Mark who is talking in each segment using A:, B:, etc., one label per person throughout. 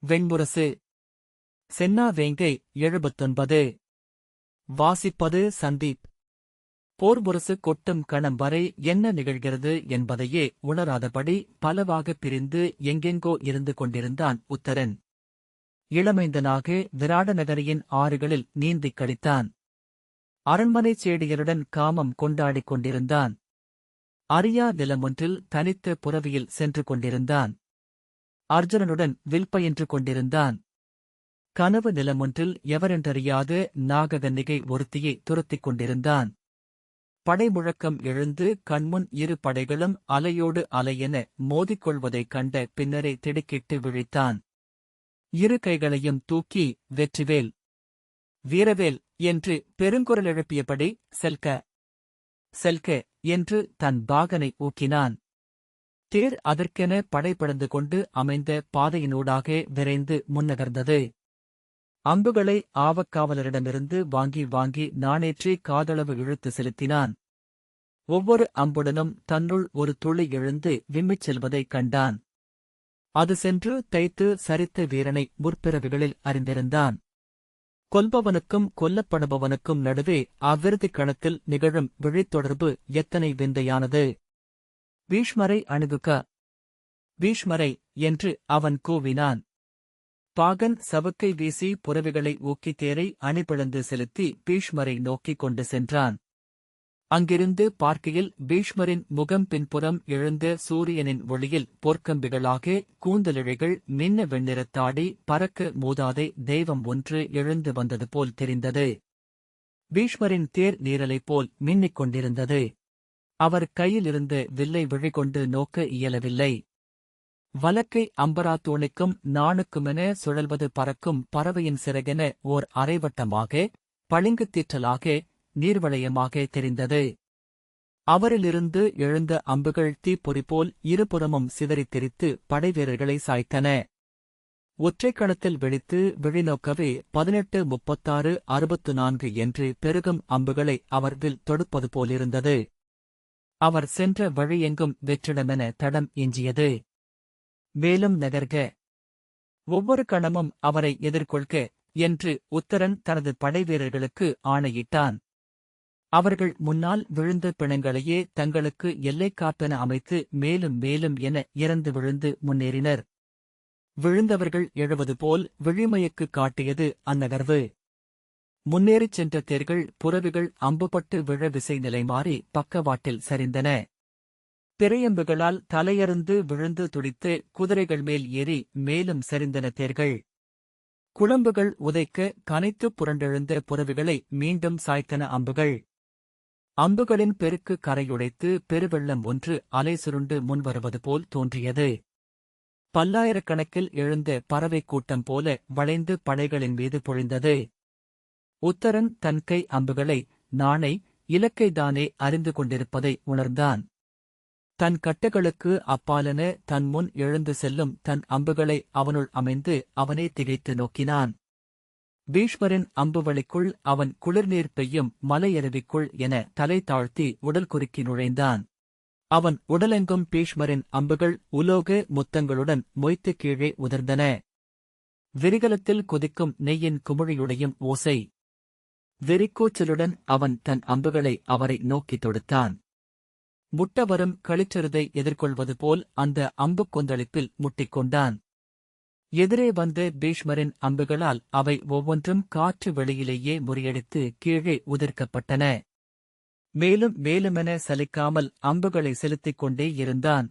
A: வெண்முரசு. சென்னா வேங்கை 79. வாசிப்பது சந்தீப். போர்முரசு கொட்டும் கணம் வரை என்ன நிகழ்கிறது என்பதையே உணராதபடி பலவாகப் பிரிந்து எங்கெங்கோ இருந்து கொண்டிருந்தான் உத்தரன். இளமைந்தனாக விராடநகரியின் ஆறுகளில் நீந்திக் கழித்தான். அரண்மனைச் சேடியருடன் காமம் கொண்டாடிக் கொண்டிருந்தான். அறியா நிலமொன்றில் தனித்த புரவியில் சென்று கொண்டிருந்தான். அர்ஜுனனுடன் வில்பயின்று கொண்டிருந்தான். கனவு நிலமொன்றில் எவரென்றறியாத நாககன்னிகை ஒருத்தியை துரத்திக் கொண்டிருந்தான். படைமுழக்கம் எழுந்து கண்முன் இரு படைகளும் அலையோடு அலையென மோதிக்கொள்வதைக் கண்ட பின்னரே திடுக்கிட்டு விழித்தான். இரு கைகளையும் தூக்கி வெற்றிவேல், வீரவேல் என்று பெருங்குரல் எழுப்பியபடி செல்க, செல்க என்று தன் பாகனை ஊக்கினான். தேர் அதற்கென படைபிளந்து கொண்டு அமைந்த பாதையினூடாக விரைந்து முன்னகர்ந்தது. அம்புகளை ஆவக்காவலரிடமிருந்து வாங்கி வாங்கி நாணேற்றி காதளவு இழுத்து செலுத்தினான். ஒவ்வொரு அம்புடனும் தன்னுள் ஒரு துளி எழுந்து விம்மிச் செல்வதைக் கண்டான். அது சென்று தைத்து சரித்த வீரனை முற்பிறவிகளில் அறிந்திருந்தான். கொல்பவனுக்கும் கொல்லப்படுபவனுக்கும் நடுவே அவ்விறுதிக் களத்தில் நிகழும் விழித்தொடர்பு எத்தனை விந்தையானது! பீஷ்மரை அணுகுக, பீஷ்மரை என்று அவன் கூவினான். பாகன் சவுக்கை வீசி புரவிகளை ஊக்கி தேரை அணிபிளந்து செலுத்தி பீஷ்மரை நோக்கிக் கொண்டு சென்றான். அங்கிருந்து பார்க்கையில் பீஷ்மரின் முகம் பின்புறம் எழுந்த சூரியனின் ஒளியில் பொற்கம்பிகளாக கூந்தலிழைகள் மின்ன வெண்ணிறத்தாடி பறக்க மூதாதை தெய்வம் ஒன்று எழுந்து வந்தது போல் தெரிந்தது. பீஷ்மரின் தேர் நீரலைப் போல் மின்னிக் கொண்டிருந்தது. அவர் கையிலிருந்த வில்லை விழிகொண்டு நோக்க இயலவில்லை. வலக்கை அம்பராத்தூணிக்கும் நாணுக்குமென சுழல்வது பறக்கும் பறவையின் சிறகென ஓர் அரைவட்டமாக, பளிங்குத் தீற்றலாக, நீர்வளையமாக தெரிந்தது. அவரிலிருந்து எழுந்த அம்புகள் தீப்பொறிபோல் இருபுறமும் சிதறித் தெரித்து படைவீரர்களை சாய்த்தன. ஒற்றைக்கணத்தில் வெடித்து விழிநோக்கவே 18, 36, 64 என்று பெருகும் அம்புகளை அவர் வில் தொடுப்பது போலிருந்தது. அவர் சென்ற வழியெங்கும் வெற்றிடமென தடம் எஞ்சியது. மேலும் நகர்க, ஒவ்வொரு கணமும் அவரை எதிர்கொள்க என்று உத்தரன் தனது படைவீரர்களுக்கு ஆணையிட்டான். அவர்கள் முன்னால் விழுந்த பிணங்களையே தங்களுக்கு எல்லைக்காப்பென அமைத்து மேலும் மேலும் என இறந்து விழுந்து முன்னேறினர். விழுந்தவர்கள் எழுவது போல் விழிமயக்கு காட்டியது அந்நகர்வு. முன்னேறிச் சென்ற தேர்கள் புரவிகள் அம்புபட்டு விழ விசை நிலைமாறி பக்கவாட்டில் சரிந்தன. பிறையம்புகளால் தலையறுந்து விழுந்து துடித்து குதிரைகள் மேல் ஏறி மேலும் சரிந்தன தேர்கள். குழம்புகள் உதைக்க கனைத்துப் புரண்டெழுந்த புரவிகளை மீண்டும் சாய்த்தன அம்புகள். அம்புகளின் பெருக்கு கரையுடைத்து பெருவெள்ளம் ஒன்று அலை சுருண்டு முன்வருவது போல் தோன்றியது. பல்லாயிரக்கணக்கில் எழுந்த பறவைக் கூட்டம் போல வளைந்து படைகளின் மீது பொழிந்தது. உத்தரன் தன் கை அம்புகளை நாணை இலக்கைதானே அறிந்து கொண்டிருப்பதை உணர்ந்தான். தன் கட்டுகளுக்கு அப்பாலென தன் முன் எழுந்து செல்லும் தன் அம்புகளை அவனுள் அமைந்து அவனே திகைத்து நோக்கினான். பீஷ்மரின் அம்புவளிக்குள் அவன் குளிர்நீர் பெய்யும் மலையருவிக்குள் என தலை தாழ்த்தி உடல் குறுக்கி நுழைந்தான். அவன் உடலெங்கும் பீஷ்மரின் அம்புகள் உலோக முத்தங்களுடன் மொய்த்து கீழே உதிர்ந்தன. விரிகலத்தில் கொதிக்கும் நெய்யின் குமிழியுடையும் ஓசை. வெறிக்கூச்சலுடன் அவன் தன் அம்புகளை அவரை நோக்கி தொடுத்தான். முட்டவரும் களிற்றெருதை எதிர்கொள்வது போல் அந்த அம்புக் கொந்தளிப்பில் முட்டிக்கொண்டான். எதிரே வந்த பீஷ்மரின் அம்புகளால் அவை ஒவ்வொன்றும் காற்று வெளியிலேயே முறியடித்து கீழே உதிர்க்கப்பட்டன. மேலும் மேலுமென சலிக்காமல் அம்புகளை செலுத்திக் கொண்டே இருந்தான்.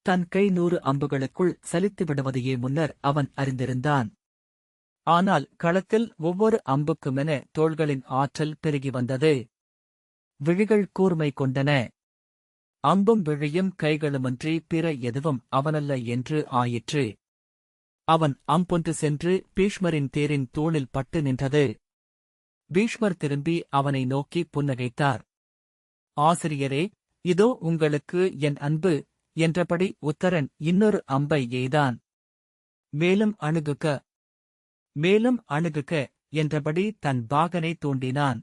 A: தன் கை 100 அம்புகளுக்குள் சலித்து விடுவதையே முன்னர் அவன் அறிந்திருந்தான். ஆனால் களத்தில் ஒவ்வொரு அம்புக்குமென தோள்களின் ஆற்றல் பெருகி வந்தது. விழிகள் கூர்மை கொண்டன. அம்பும் விழியும் கைகளுமன்றி பிற எதுவும் அவனல்ல என்று ஆயிற்று. அவன் அம்பொன்று சென்று பீஷ்மரின் தேரின் தூணில் பட்டு நின்றது. பீஷ்மர் திரும்பி அவனை நோக்கி புன்னகைத்தார். ஆசிரியரே, இதோ உங்களுக்கு என் அன்பு என்றபடி உத்தரன் இன்னொரு அம்பை எய்தான். மேலும் அணுகுக, மேலும் அணுகுக என்றபடி தன் பாகனை தூண்டினான்.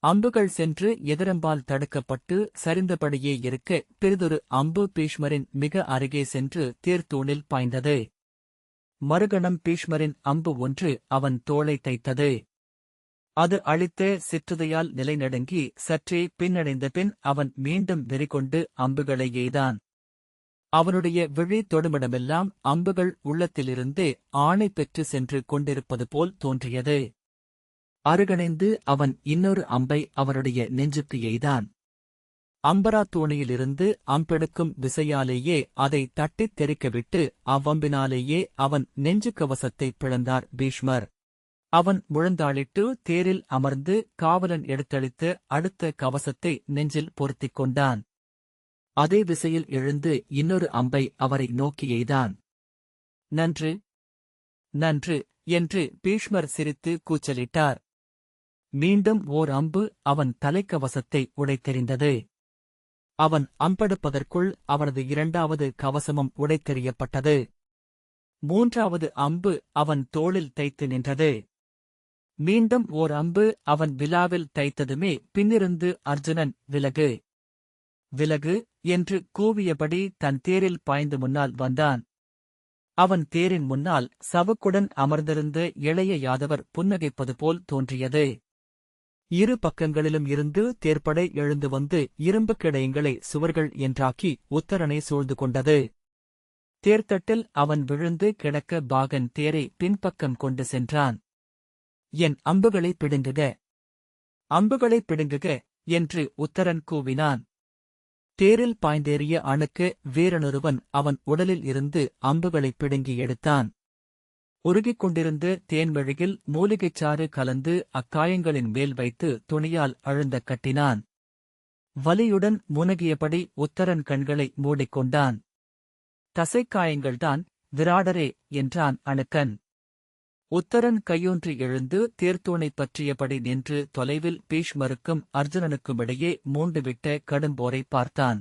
A: அம்புகள் சென்று எதிரம்பால் தடுக்கப்பட்டு சரிந்தபடியே இருக்க பிறிதொரு அம்பு பீஷ்மரின் மிக அருகே சென்று தேர்தூணில் பாய்ந்தது. மறுகணம் பீஷ்மரின் அம்பு ஒன்று அவன் தோளை தைத்தது. அது அளித்த சிற்றுதையால் நிலைநடுங்கி சற்றே பின்னடைந்த பின் அவன் மீண்டும் வெறிகொண்டு அம்புகளை எய்தான். அவனுடைய விழி தொடுமிடமெல்லாம் அம்புகள் உள்ளத்திலிருந்தே ஆணை பெற்று சென்று கொண்டிருப்பது போல் தோன்றியது. அருகணைந்து அவன் இன்னொரு அம்பை அவருடைய நெஞ்சுக்கு எய்தான். அம்பரா தோணியிலிருந்து அம்பெடுக்கும் விசையாலேயே அதை தட்டித் தெறிக்கவிட்டு அவ்வம்பினாலேயே அவன் நெஞ்சு கவசத்தைப் பிளந்தார் பீஷ்மர். அவன் முழந்தாளிட்டு தேரில் அமர்ந்து காவலன் எடுத்தளித்து அடுத்த கவசத்தை நெஞ்சில் பொருத்திக் கொண்டான். அதே விசையில் எழுந்து இன்னொரு அம்பை அவரை நோக்கி எய்தான். நன்று நன்று என்று பீஷ்மர் சிரித்து கூச்சலிட்டார். மீண்டும் ஓர் அம்பு அவன் தலைக்கவசத்தை உடைத்தெறிந்தது. அவன் அம்பெடுப்பதற்குள் அவனது இரண்டாவது கவசமும் உடைத்தெறியப்பட்டது. மூன்றாவது அம்பு அவன் தோளில் தைத்து நின்றது. மீண்டும் ஓர் அம்பு அவன் விலாவில் தைத்ததுமே பின்னிருந்து அர்ஜுனன் விலகு விலகு என்று கூவியபடி தன் தேரில் பாய்ந்து முன்னால் வந்தான். அவன் தேரின் முன்னால் சவுக்குடன் அமர்ந்திருந்த இளைய யாதவர் புன்னகைப்பது போல் தோன்றியது. இரு பக்கங்களிலும் இருந்து தேர்ப்படை எழுந்து வந்து இரும்புக் கிடையங்களை சுவர்கள் என்றாக்கி உத்தரனை சூழ்ந்து கொண்டது. தேர்த்தட்டில் அவன் விழுந்து கிடக்க பாகன் தேரை பின்பக்கம் கொண்டு சென்றான். என் அம்புகளை பிடுங்குக, அம்புகளை பிடுங்குக என்று உத்தரன் கூவினான். தேரில் பாய்ந்தேறிய அணுக்கு வீரனொருவன் அவன் உடலில் இருந்து அம்புகளைப் பிடுங்கி எடுத்தான். உருகிக் கொண்டிருந்த தேன்மெழுகில் மூலிகைச்சாறு கலந்து அக்காயங்களின் மேல் வைத்து துணியால் அழுந்தக் கட்டினான். வலியுடன் முனகியபடி உத்தரன் கண்களை மூடிக்கொண்டான். தசைக்காயங்கள்தான் விராடரே என்றான் அணுக்கன். உத்தரன் கையொன்றி எழுந்து தேர்த்தூணைப் பற்றியபடி நின்று தொலைவில் பீஷ்மருக்கும் அர்ஜுனனுக்குமிடையே மூண்டுவிட்ட கடும்போரைப் பார்த்தான்.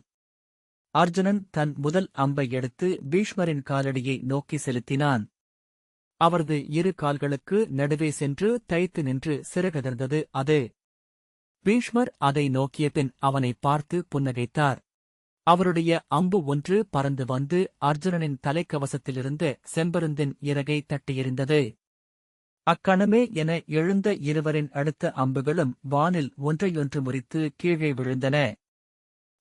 A: அர்ஜுனன் தன் முதல் அம்பை எடுத்து பீஷ்மரின் காலடியை நோக்கி செலுத்தினான். அவரது இரு கால்களுக்கு நடுவே சென்று தைத்து நின்று சிறகதிர்ந்தது அது. பீஷ்மர் அதை நோக்கிய பின் அவனைப் பார்த்து புன்னகைத்தார். அவருடைய அம்பு ஒன்று பறந்து வந்து அர்ஜுனனின் தலைக்கவசத்திலிருந்த செம்பருந்தின் இறகை தட்டியெறிந்தது. அக்கணமே என எழுந்த இருவரின் அடுத்த அம்புகளும் வானில் ஒன்றையொன்று முறித்து கீழே விழுந்தன.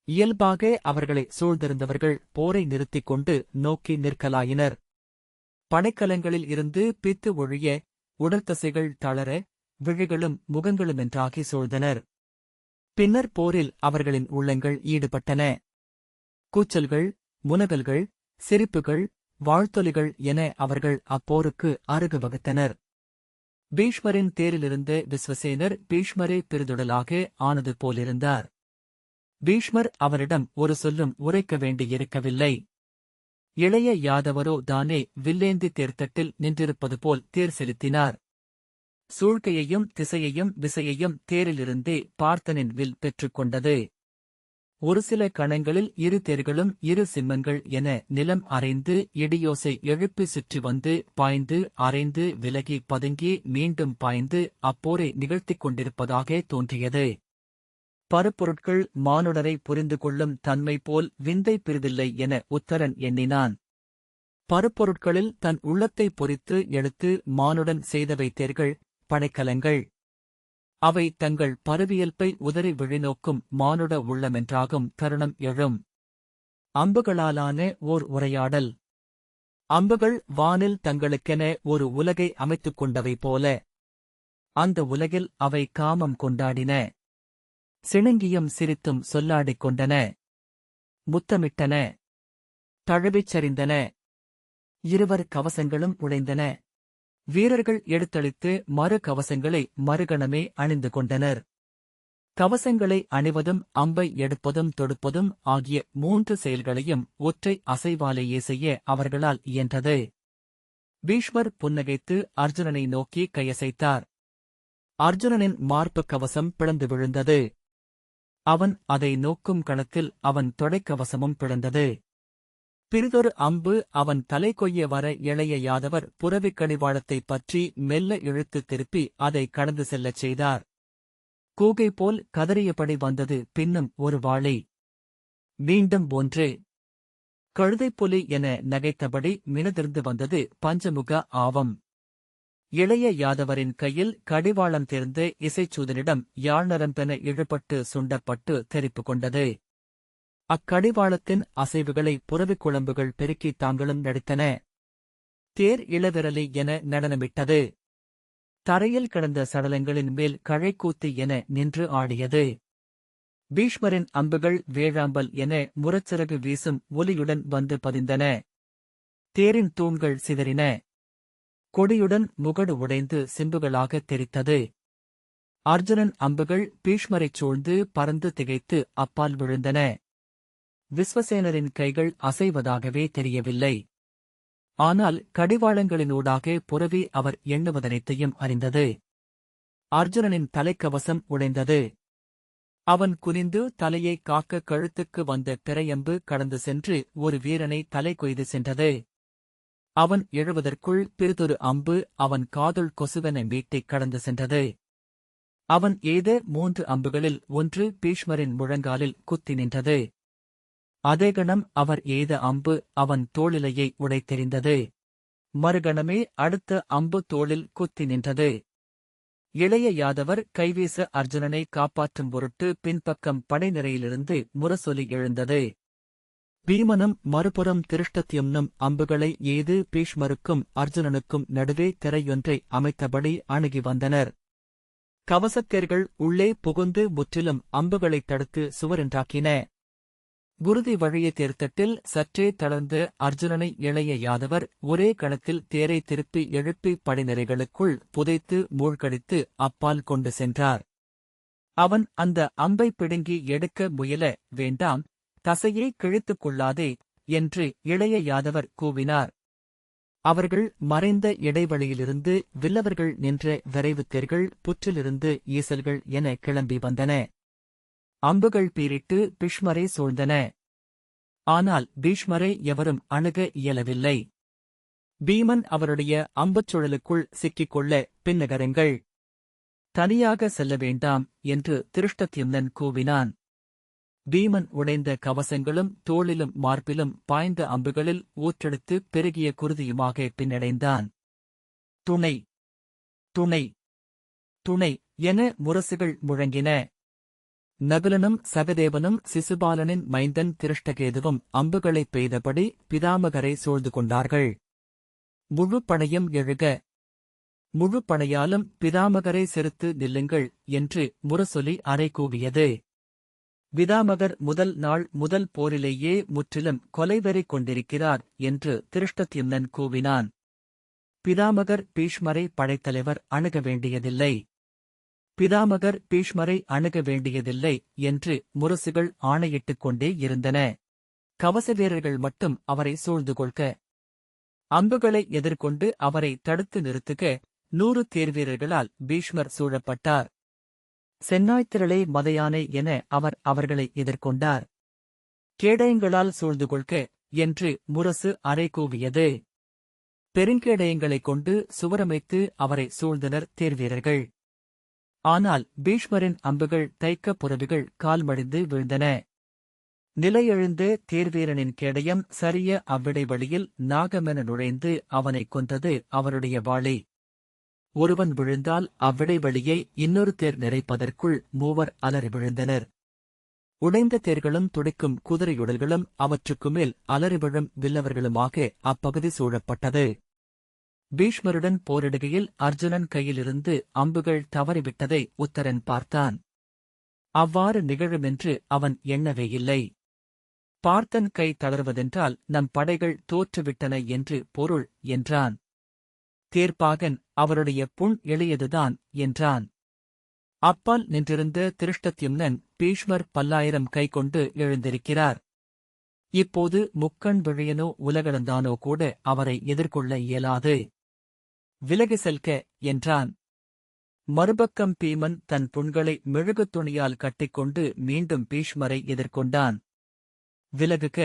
A: இயல்பாக அவர்களை சூழ்ந்திருந்தவர்கள் போரை நிறுத்திக் கொண்டு நோக்கி நிற்கலாயினர். படைக்கலங்களில் இருந்து பித்து ஒழிய உடற்தசைகள் தளர விழிகளும் முகங்களுமென்றாகி சூழ்ந்தனர். பின்னர் போரில் அவர்களின் உள்ளங்கள் ஈடுபட்டன. கூச்சல்கள், முனகல்கள், சிரிப்புகள், வாழ்த்தொலிகள் என அவர்கள் அப்போருக்கு அருகு வகுத்தனர். பீஷ்மரின் தேரிலிருந்த விஸ்வசேனர் பீஷ்மரே பெருதுடலாக ஆனது போலிருந்தார். பீஷ்மர் அவரிடம் ஒரு சொல்லும் உரைக்க வேண்டியிருக்கவில்லை. இளைய யாதவரோ தானே வில்லேந்தி தேர்த்தட்டில் நின்றிருப்பது போல் தேர் செலுத்தினார். சூழ்க்கையையும் திசையையும் விசையையும் தேரிலிருந்தே பார்த்தனின் வில் பெற்றுக்கொண்டது. ஒரு சில கணங்களில் இரு தேர்களும் இரு சிம்மங்கள் என நிலம் அரைந்து இடியோசை எழுப்பி சுற்றி வந்து பாய்ந்து அரைந்து விலகி பதுங்கி மீண்டும் பாய்ந்து அப்போரை நிகழ்த்திக் கொண்டிருப்பதாக தோன்றியது. பருப்பொருட்கள் மானுடரை புரிந்து கொள்ளும் தன்மை போல் விந்தை பிரிதில்லை என உத்தரன் எண்ணினான். பருப்பொருட்களில் தன் உள்ளத்தை பொறித்து எடுத்து மானுடன் செய்தவை தேர்கள், படைக்கலங்கள். அவை தங்கள் பருவியல்பை உதறி விழிநோக்கும் மானுட உள்ளமென்றாகும் தருணம் எழும். அம்புகளாலான ஓர் உரையாடல். அம்புகள் வானில் தங்களுக்கென ஒரு உலகை அமைத்துக் கொண்டவை போல. அந்த உலகில் அவை காமம் கொண்டாடின. சிணுங்கியும் சிரித்தும் சொல்லாடிக் கொண்டன. முத்தமிட்டன. தழுவிச் சரிந்தன. இருவர் கவசங்களும் உடைந்தன. வீரர்கள் எடுத்தளித்து மறு கவசங்களை மறுகணமே அணிந்து கொண்டனர். கவசங்களை அணிவதும் அம்பை எடுப்பதும் தொடுப்பதும் ஆகிய 3 செயல்களையும் ஒற்றை அசைவாலேயே செய்ய அவர்களால் இயன்றது. பீஷ்மர் புன்னகைத்து அர்ஜுனனை நோக்கி கையசைத்தார். அர்ஜுனனின் மார்புக் கவசம் பிளந்து விழுந்தது. அவன் அதை நோக்கும் கணத்தில் அவன் தொடைக்கவசமும் பிளந்தது. பிறிதொரு அம்பு அவன் தலை கொய்ய வர இளைய யாதவர் புரவிக் கடிவாளத்தைப் பற்றி மெல்ல இழுத்துத் திருப்பி அதை கடந்து செல்லச் செய்தார். கூகை போல் கதறியபடி வந்தது பின்னும் ஒரு வாளை. மீண்டும் ஒன்று. கழுதைப்புலி என நகைத்தபடி மினுதிர்ந்து வந்தது பஞ்சமுக ஆவம். இளைய யாதவரின் கையில் கடிவாளம் தேர்ந்த இசைச்சூதனிடம் யாழ்நரம்பென இழுபட்டு சுண்டப்பட்டு தெரிப்பு கொண்டது. அக்கடிவாளத்தின் அசைவுகளை புறவிக் குழம்புகள் பெருக்கி தாங்களும் நடித்தன. தேர் இளவிரலி என நடனமிட்டது. தரையில் கிடந்த சடலங்களின் மேல் கழைக்கூத்து என நின்று ஆடியது. பீஷ்மரின் அம்புகள் வேழாம்பல் என முரச்சிறகு வீசும் ஒலியுடன் வந்து பதிந்தன. தேரின் தூண்கள் சிதறின. கொடியுடன் முகடு உடைந்து சிம்புகளாகத் தெரித்தது. அர்ஜுனன் அம்புகள் பீஷ்மரைச் சூழ்ந்து பறந்து திகைத்து அப்பால் விழுந்தன. விஸ்வசேனரின் கைகள் அசைவதாகவே தெரியவில்லை. ஆனால் கடிவாளங்களினூடாக புரவி அவர் எண்ணுவதனைத்தையும் அறிந்தது. அர்ஜுனனின் தலைக்கவசம் உடைந்தது. அவன் குனிந்து தலையை காக்க கழுத்துக்கு வந்த பிறையம்பு கடந்து சென்று ஒரு வீரனை தலை கொய்து சென்றது. அவன் எழுவதற்குள் பிறிதொரு அம்பு அவன் காதுள் கொசுவென மீட்டிக் கடந்து சென்றது. அவன் எய்த 3 அம்புகளில் ஒன்று பீஷ்மரின் முழங்காலில் குத்தி நின்றது. அதே கணம் அவர் எய்த அம்பு அவன் தோளிலையை உடைத்தெறிந்தது. மறுகணமே அடுத்த அம்பு தோளில் குத்தி நின்றது. இளைய யாதவர் கைவீச அர்ஜுனனை காப்பாற்றும் பொருட்டு பின்பக்கம் படைநிரையிலிருந்து முரசொலி எழுந்தது. பீமனும் மறுபுறம் திருஷ்டத்யும்னும் அம்புகளை எய்து பீஷ்மருக்கும் அர்ஜுனனுக்கும் நடுவே திரையொன்றை அமைத்தபடி அணுகி வந்தனர். கவசத்தேர்கள் உள்ளே புகுந்து முற்றிலும் அம்புகளைத் தடுத்து சுவரென்றாக்கின. குருதி வழிய தேர்த்தட்டில் சற்றே தளர்ந்த அர்ஜுனனை இளைய யாதவர் ஒரே கணத்தில் தேரை திருப்பி எழுப்பி படைநிரைகளுக்குள் புதைத்து மூழ்கடித்து அப்பால் கொண்டு சென்றார். அவன் அந்த அம்பை பிடுங்கி எடுக்க முயல, வேண்டாம், தசையை கிழித்துக் கொள்ளாதே என்று இளைய யாதவர் கூவினார். அவர்கள் மறைந்த இடைவெளியிலிருந்து வில்லவர்கள் நின்ற விரைவு தேர்கள் புற்றிலிருந்து ஈசல்கள் என கிளம்பி வந்தன. அம்புகள் பீரிட்டு பீஷ்மரை சூழ்ந்தன. ஆனால் பீஷ்மரை எவரும் அணுக இயலவில்லை. பீமன் அவருடைய அம்புச்சுழலுக்குள் சிக்கிக்கொள்ள, பின்னகருங்கள், தனியாக செல்ல வேண்டாம் என்று திருஷ்டத்யும்னன் கூவினான். பீமன் உடைந்த கவசங்களும் தோளிலும் மார்பிலும் பாய்ந்த அம்புகளில் ஊற்றெடுத்து பெருகிய குருதியுமாக பின்னடைந்தான். துணை, துணை, துணை என முரசுகள் முழங்கின. நகுலனும் சகதேவனும் சிசுபாலனின் மைந்தன் திருஷ்டகேதுவும் அம்புகளைப் பெய்தபடி பிதாமகரை சூழ்ந்து கொண்டார்கள். முழு படையும் எழுக, முழு படையாலும் பிதாமகரை செருத்து நில்லுங்கள் என்று முரசொலி அறை கூவியது. பிதாமகர் முதல் நாள் முதல் போரிலேயே முற்றிலும் கொலைவெறி கொண்டிருக்கிறார் என்று திருஷ்டத்யும்னன் கூவினான். பிதாமகர் பீஷ்மரை படைத்தலைவர் அணுக வேண்டியதில்லை, பிதாமகர் பீஷ்மரை அணுக வேண்டியதில்லை என்று முரசுகள் ஆணையிட்டுக் கொண்டே இருந்தன. கவச வீரர்கள் மட்டும் அவரை சூழ்ந்து கொள்க, அம்புகளை எதிர்கொண்டு அவரை தடுத்து நிறுத்துக. 100 தேர்வீரர்களால் பீஷ்மர் சூழப்பட்டார். சென்னாய்த்திரளே மதையானை என அவர் அவர்களை எதிர்கொண்டார். கேடயங்களால் சூழ்ந்து கொள்க என்று முரசு அறை கூவியது. பெருங்கேடயங்களைக் கொண்டு சுவரமைத்து அவரை சூழ்ந்தனர் தேர்வீரர்கள். ஆனால் பீஷ்மரின் அம்புகள் தைக்க புரவிகள் கால்மடிந்து வீழ்ந்தன. நிலையெழுந்த தேர்வீரனின் கேடயம் சரிய அவ்விடைவெளியில் நாகமென நுழைந்து அவனைக் கொன்றது அவருடைய வாளி. ஒருவன் விழுந்தால் அவ்விடைவெளியை இன்னொரு தேர் நிறைப்பதற்குள் 3 அலறி விழுந்தனர். உடைந்த தேர்களும் துடிக்கும் குதிரையுடல்களும் அவற்றுக்குமேல் அலறி விழும் வில்லவர்களுமாக அப்பகுதி சூழப்பட்டது. பீஷ்மருடன் போரிடுகையில் அர்ஜுனன் கையிலிருந்து அம்புகள் தவறிவிட்டதை உத்தரன் பார்த்தான். அவ்வாறு நிகழுமென்று அவன் எண்ணவே இல்லை. பார்த்தன் கை தளர்வதென்றால் நம் படைகள் தோற்றுவிட்டன என்று பொருள் என்றான். தேர்ப்பாகன் அவருடைய புண் எளியதுதான் என்றான். அப்பால் நின்றிருந்த திருஷ்டத்யும்னன் பீஷ்மர் 1000 கைகொண்டு எழுந்திருக்கிறார். இப்போது முக்கண் விழியனோ உலகளந்தானோ கூட அவரை எதிர்கொள்ள இயலாது. விலகி செல்க என்றான். மறுபக்கம் பீமன் தன் புண்களை மெழுகுத் துணியால் கட்டிக்கொண்டு மீண்டும் பீஷ்மரை எதிர்கொண்டான். விலகுக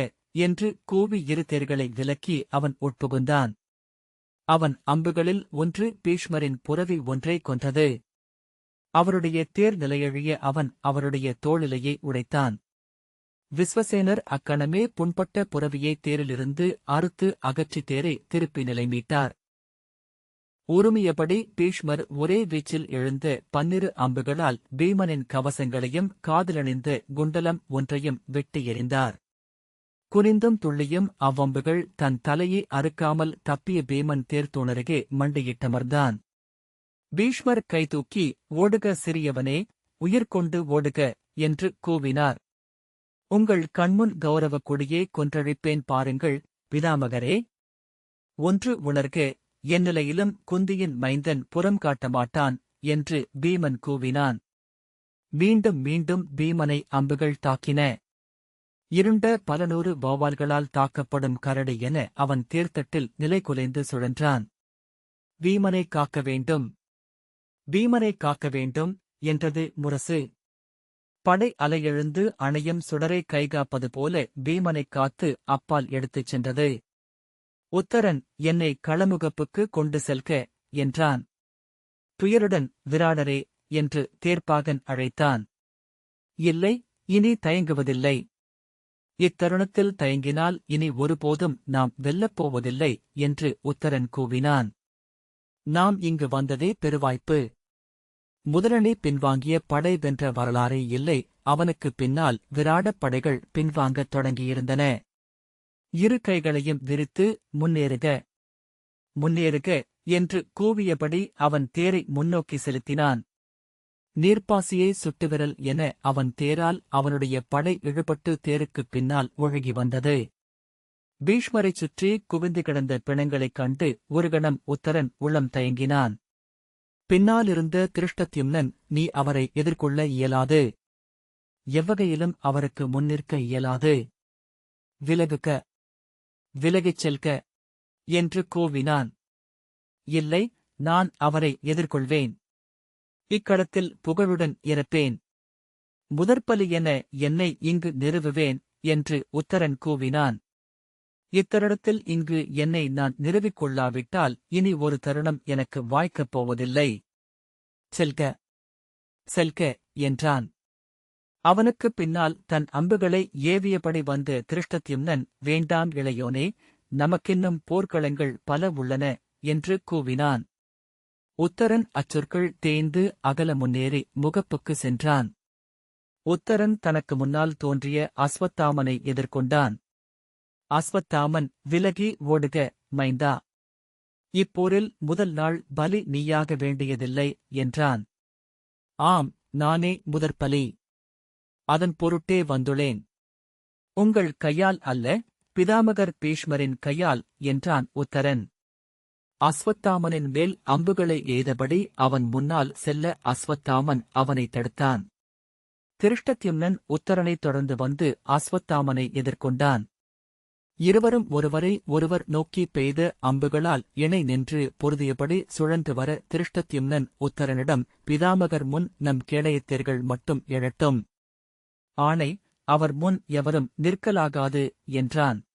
A: என்று கூவி இரு தேர்களை விலக்கி அவன் உட்புகுந்தான். அவன் அம்புகளில் ஒன்று பீஷ்மரின் புரவி ஒன்றை கொன்றது. அவருடைய தேர் நிலையழிய அவன் அவருடைய தோளிலையை உடைத்தான். விஸ்வசேனர் அக்கணமே புண்பட்ட புரவியை தேரிலிருந்து அறுத்து அகற்றி தேரை திருப்பி நிலைமீட்டார். உறுமியபடி பீஷ்மர் ஒரே வீச்சில் எழுந்த 12 அம்புகளால் பீமனின் கவசங்களையும் காதிலணிந்த குண்டலம் ஒன்றையும் வெட்டி எறிந்தார். குனிந்தும் துள்ளியும் அவ்வம்புகள் தன் தலையை அறுக்காமல் தப்பிய பீமன் தேர்தூணருகே மண்டியிட்டமர்ந்தான். பீஷ்மர் கைதூக்கி, "ஓடுக சிறியவனே, உயிர்கொண்டு ஓடுக" என்று கூவினார். "உங்கள் கண்முன் கௌரவக் கொடியே கொன்றழிப்பேன் பாருங்கள், பிதாமகரே. ஒன்று உணர்க, என்னிலையிலும் குந்தியின் மைந்தன் புறம் காட்டமாட்டான்" என்று பீமன் கூவினான். மீண்டும் மீண்டும் பீமனை அம்புகள் தாக்கின. இருண்ட பல நூறு வௌவால்களால் தாக்கப்படும் கரடி என அவன் தேர்தட்டில் நிலைகுலைந்து சுழன்றான். "பீமனை காக்க வேண்டும், பீமனை காக்க வேண்டும்" என்றது முரசு. படை அலையெழுந்து அணையும் சுடரை கைகாப்பது போல பீமனைக் காத்து அப்பால் எடுத்துச் சென்றது. உத்தரன், "என்னை களமுகப்புக்கு கொண்டு செல்க" என்றான். துயருடன், "விராடரே" என்று தேர்ப்பாகன் அழைத்தான். "இல்லை, இனி தயங்குவதில்லை. இத்தருணத்தில் தயங்கினால் இனி ஒருபோதும் நாம் வெல்லப்போவதில்லை" என்று உத்தரன் கூவினான். "நாம் இங்கு வந்ததே பெருவாய்ப்பு. முதலனே பின்வாங்கிய படை வென்ற வரலாறே இல்லை. அவனுக்குப் பின்னால் விராடப் படைகள் பின்வாங்கத் தொடங்கியிருந்தன. இரு கைகளையும் விரித்து, "முன்னேறுக, முன்னேறுக" என்று கூவியபடி அவன் தேரை முன்னோக்கி செலுத்தினான். நீர்ப்பாசியை சுட்டுவிரல் என அவன் தேரால் அவனுடைய படை இழுபட்டு தேருக்குப் பின்னால் ஒழுகி வந்தது. பீஷ்மரைச் சுற்றி குவிந்து கிடந்த பிணங்களைக் கண்டு ஒரு கணம் உத்தரன் உள்ளம் தயங்கினான். பின்னாலிருந்த திருஷ்டத்யும்னன், "நீ அவரை எதிர்கொள்ள இயலாது. எவ்வகையிலும் அவருக்கு முன்னிற்க இயலாது. விலகுக, விலகிச் செல்க" என்று கூவினான். "இல்லை, நான் அவரை எதிர்கொள்வேன். இக்களத்தில் புகழுடன் இறப்பேன். முதற்பலி என என்னை இங்கு நிறுவுவேன்" என்று உத்தரன் கூவினான். "இத்தருணத்தில் இங்கு என்னை நான் நிறுவிக் கொள்ளாவிட்டால் இனி ஒரு தருணம் எனக்கு வாய்க்கப் போவதில்லை. செல்க, செல்க" என்றான். அவனுக்குப் பின்னால் தன் அம்புகளை ஏவியபடி வந்த திருஷ்டத்யும்னன், "வேண்டாம் இளையோனே, நமக்கின்னும் போர்க்களங்கள் பல உள்ளன" என்று கூவினான். உத்தரன் அச்சொற்கள் தேய்ந்து அகல முன்னேறி முகப்புக்கு சென்றான். உத்தரன் தனக்கு முன்னால் தோன்றிய அஸ்வத்தாமனை எதிர்கொண்டான். அஸ்வத்தாமன், "விலகி ஓடுக, மைந்தா. இப்போரில் முதல் நாள் பலி நீயாக வேண்டியதில்லை" என்றான். "ஆம், நானே முதற்பலி. அதன் பொருட்டே வந்துளேன். உங்கள் கையால் அல்ல, பிதாமகர் பீஷ்மரின் கையால்" என்றான் உத்தரன். அஸ்வத்தாமனின் மேல் அம்புகளை எய்தபடி அவன் முன்னால் செல்ல அஸ்வத்தாமன் அவனை தடுத்தான். திருஷ்டத்யும்னன் உத்தரனைத் தொடர்ந்து வந்து அஸ்வத்தாமனை எதிர்கொண்டான். இருவரும் ஒருவரை ஒருவர் நோக்கி பெய்த அம்புகளால் இணை நின்று பொருதியபடி சுழன்று வர திருஷ்டத்யும்னன் உத்தரனிடம், "பிதாமகர் முன் நம் கேடயத்தேர்கள் மட்டும் எழட்டும். ஆணை, அவர் முன் எவரும் நிற்கலாகாது" என்றான்.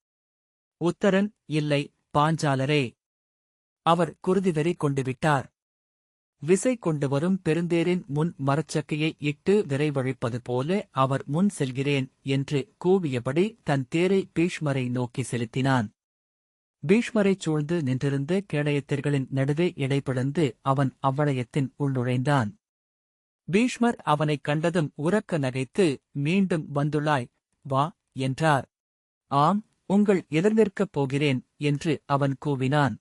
A: உத்தரன், "இல்லை, பாஞ்சாலரே. அவர் குருதிவெறி கொண்டுவிட்டார். விசை கொண்டு வரும் பெருந்தேரின் முன் மரச்சக்கையை இட்டு விரைவழிப்பது போல அவர் முன் செல்கிறேன்" என்று கூவியபடி தன் தேரை பீஷ்மரை நோக்கி செலுத்தினான். பீஷ்மரைச் சூழ்ந்து நின்றிருந்த கேடயத்தர்களின் நடுவே இடைபிளந்து அவன் அவ்வளையத்தின் உள்நுழைந்தான். பீஷ்மர் அவனைக் கண்டதும் உரக்க நகைத்து, "மீண்டும் வந்துள்ளாய், வா" என்றார். "ஆம், உங்கள் எதிர்நிற்கப் போகிறேன்" என்று அவன் கூவினான்.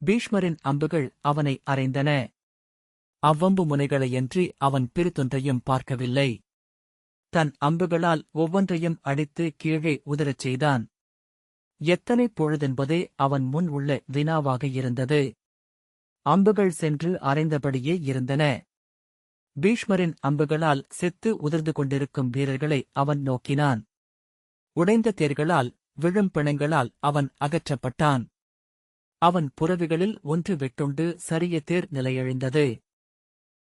A: பீஷ்மரின் அம்புகள் அவனை அறைந்தன. அவ்வம்பு முனைகளையன்றி அவன் பிரித்தொன்றையும் பார்க்கவில்லை. தன் அம்புகளால் ஒவ்வொன்றையும் அடித்து கீழே உதறச் செய்தான். எத்தனை பொழுதென்பதே அவன் முன் உள்ள வினாவாக இருந்தது. அம்புகள் சென்று அறைந்தபடியே இருந்தன. பீஷ்மரின் அம்புகளால் செத்து உதிர்ந்து கொண்டிருக்கும் வீரர்களை அவன் நோக்கினான். உடைந்த தேர்களால், விழும் பிணங்களால் அவன் அகற்றப்பட்டான். அவன் புரவிகளில் ஒன்று வெட்டுண்டு சரிய தேர் நிலையழிந்தது.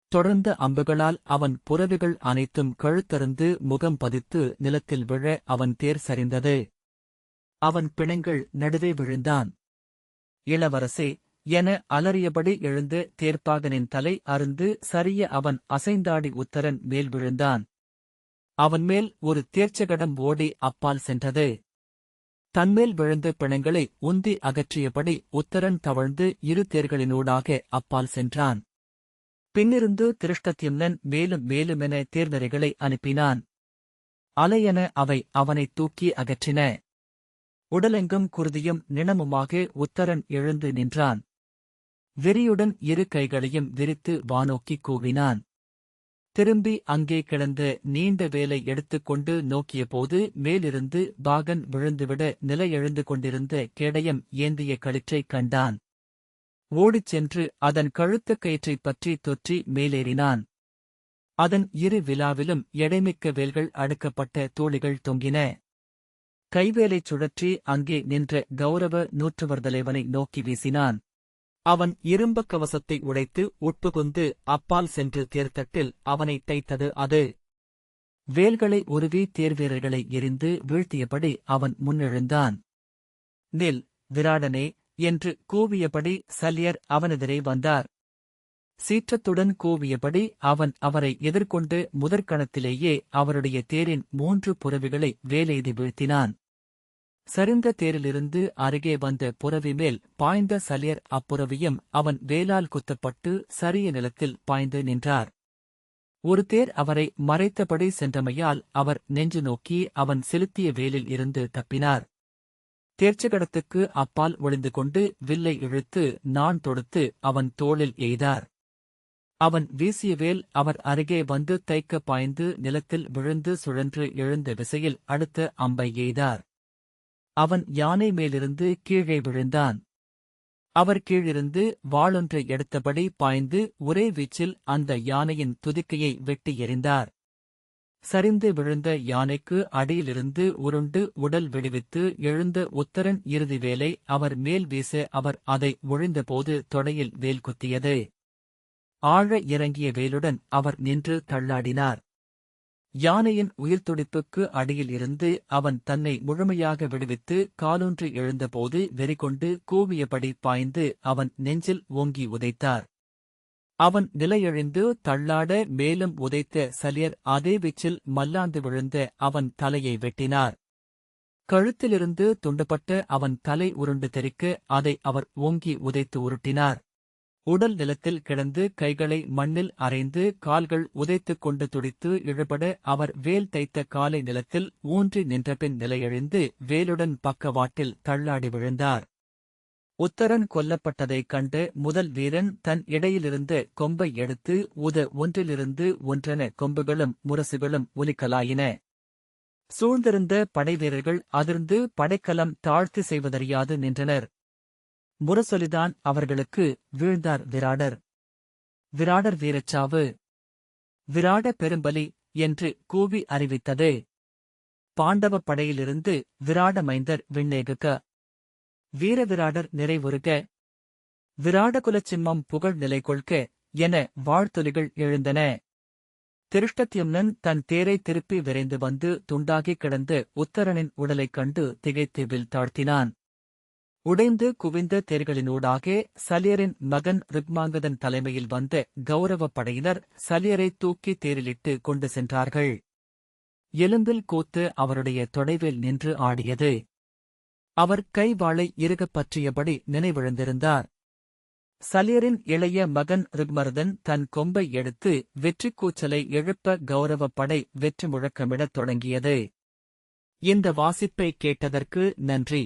A: தொடர்ந்த அம்புகளால் அவன் புரவிகள் அனைத்தும் கழுத்தறுந்து முகம் பதித்து நிலத்தில் விழ அவன் தேர் சரிந்தது. அவன் பிணங்கள் நடுவே விழுந்தான். "இளவரசே" என அலறியபடி எழுந்த தேர்ப்பாகனின் தலை அறுந்து சரிய அவன் அசைந்தாடி உத்தரன் மேல் விழுந்தான். அவன் மேல் ஒரு தேர்ச்சகடம் ஓடி அப்பால் சென்றது. தன்மேல் விழுந்த பிணங்களை உந்தி அகற்றியபடி உத்தரன் தவழ்ந்து இரு தேர்களினூடாக அப்பால் சென்றான். பின்னிருந்து திருஷ்டத்யும்னன் மேலும் மேலுமென தேர்நரைகளை அனுப்பினான். அலையென அவை அவனைத் தூக்கி அகற்றின. உடலெங்கும் குருதியும் நிணமுமாக உத்தரன் எழுந்து நின்றான். வெறியுடன் இரு கைகளையும் விரித்து வானோக்கிக் கூவினான். திரும்பி அங்கே கிடந்த நீண்ட வேலை எடுத்துக்கொண்டு நோக்கியபோது மேலிருந்து பாகன் விழுந்துவிட நிலையெழுந்து கொண்டிருந்த கேடயம் ஏந்திய களிற்றைக் கண்டான். ஓடிச் சென்று அதன் கழுத்துக் கயிற்றைப் பற்றி தொற்றி மேலேறினான். அதன் இரு விலாவிலும் எடைமிக்க வேல்கள் அடுக்கப்பட்ட தோளிகள் தொங்கின. கைவேலைச் சுழற்றி அங்கே நின்ற கௌரவ நூற்றுவர்தலைவனை நோக்கி வீசினான். அவன் இரும்பக் கவசத்தை உடைத்து உட்புகுந்து அப்பால் சென்று தேர்தட்டில் அவனைத் தைத்தது அது. வேல்களை உருவி தேர்வீரர்களை எரிந்து வீழ்த்தியபடி அவன் முன்னெழுந்தான். நில், விராடனே என்று கூவியபடி சல்யர் அவனெதிரே வந்தார். சீற்றத்துடன் கூவியபடி அவன் அவரை எதிர்கொண்டு முதற்கணத்திலேயே அவருடைய தேரின் 3 புரவிகளை வேலெய்தி வீழ்த்தினான். சரிந்த தேரிலிருந்து அருகே வந்த புரவி மேல் பாய்ந்த சல்யர் அப்புரவியும் அவன் வேலால் குத்தப்பட்டு சரிய நிலத்தில் பாய்ந்து நின்றார். ஒரு தேர் அவரை மறைத்தபடி சென்றமையால் அவர் நெஞ்சு நோக்கி அவன் செலுத்திய வேலில் இருந்து தப்பினார். தேர்ச்சகடத்துக்கு அப்பால் ஒளிந்து கொண்டு வில்லை இழுத்து நான் தொடுத்து அவன் தோளில் எய்தார். அவன் வீசிய வேல் அவர் அருகே வந்து தைக்க பாய்ந்து நிலத்தில் விழுந்து சுழன்று எழுந்த விசையில் அடுத்த அம்பை எய்தார். அவன் யானை மேலிருந்து கீழே விழுந்தான். அவர் கீழிருந்து வாளொன்றை எடுத்தபடி பாய்ந்து ஒரே வீச்சில் அந்த யானையின் துதிக்கையை வெட்டி எறிந்தார். சரிந்து விழுந்த யானைக்கு அடியிலிருந்து உருண்டு உடல் விடுவித்து எழுந்த உத்தரன் இறுதி வேலை அவர் மேல் வீச அவர் அதை ஒழிந்தபோது தொடையில் வேல் குத்தியது. ஆழ இறங்கிய வேலுடன் அவர் நின்று தள்ளாடினார். யானையின் உயிர்த்துடிப்புக்கு அடியில் இருந்து அவன் தன்னை முழுமையாக விடுவித்து காலூன்றி எழுந்தபோது வெறிகொண்டு கூவியபடி பாய்ந்து அவன் நெஞ்சில் ஓங்கி உதைத்தார். அவன் நிலையெழுந்து தள்ளாட மேலும் உதைத்த சல்யர் அதே வீச்சில் மல்லாந்து விழுந்த அவன் தலையை வெட்டினார். கழுத்திலிருந்து துண்டப்பட்ட அவன் தலை உருண்டு தெறிக்க அதை அவர் ஓங்கி உதைத்து உருட்டினார். உடல் நிலத்தில் கிடந்து கைகளை மண்ணில் அரைந்து கால்கள் உதைத்துக் கொண்டு துடித்து இழுபட அவர் வேல் தைத்த காலை நிலத்தில் ஊன்றி நின்றபின் நிலையெழுந்து வேலுடன் பக்கவாட்டில் தள்ளாடி விழுந்தார். உத்தரன் கொல்லப்பட்டதைக் கண்டு முதல் வீரன் தன் இடையிலிருந்த கொம்பை எடுத்து ஊத ஒன்றிலிருந்து ஒன்றென கொம்புகளும் முரசுகளும் ஒலிக்கலாயின. சூழ்ந்திருந்த படைவீரர்கள் அதிர்ந்து படைக்கலம் தாழ்த்தி செய்வதறியாது நின்றனர். முரசொலிதான் அவர்களுக்கு வீழ்ந்தார் விராடர். விராடர் வீரச்சாவு, விராட பெரும்பலி என்று கூவி அறிவித்தது. பாண்டவ படையிலிருந்து விராட மைந்தர் விண்ணேகுக, வீரவிராடர் நிறைவுறுக, விராடகுலச்சிம்மம் புகழ் நிலை கொள்க என வாழ்த்தொலிகள் எழுந்தன. திருஷ்டத்யும்னன் தன் தேரை திருப்பி விரைந்து வந்து துண்டாகிக் கிடந்த உத்தரனின் உடலைக் கண்டு திகைத்து வில் தாழ்த்தினான். உடைந்து குவிந்த தேர்களினூடாக சல்யரின் மகன் ருக்மாங்கதன் தலைமையில் வந்த கௌரவப் படையினர் சல்யரை தூக்கி தேரிலிட்டு கொண்டு சென்றார்கள். எலும்பில் கூத்து அவருடைய தொடைவில் நின்று ஆடியது. அவர் கைவாளை இறுகப் பற்றியபடி நினைவிழந்திருந்தார். சல்யரின் இளைய மகன் ருக்மர்தன் தன் கொம்பை எடுத்து வெற்றிக் கூச்சலை எழுப்ப கௌரவப் படை வெற்றி முழக்கமிடத் தொடங்கியது. இந்த வாசிப்பை கேட்டதற்கு நன்றி.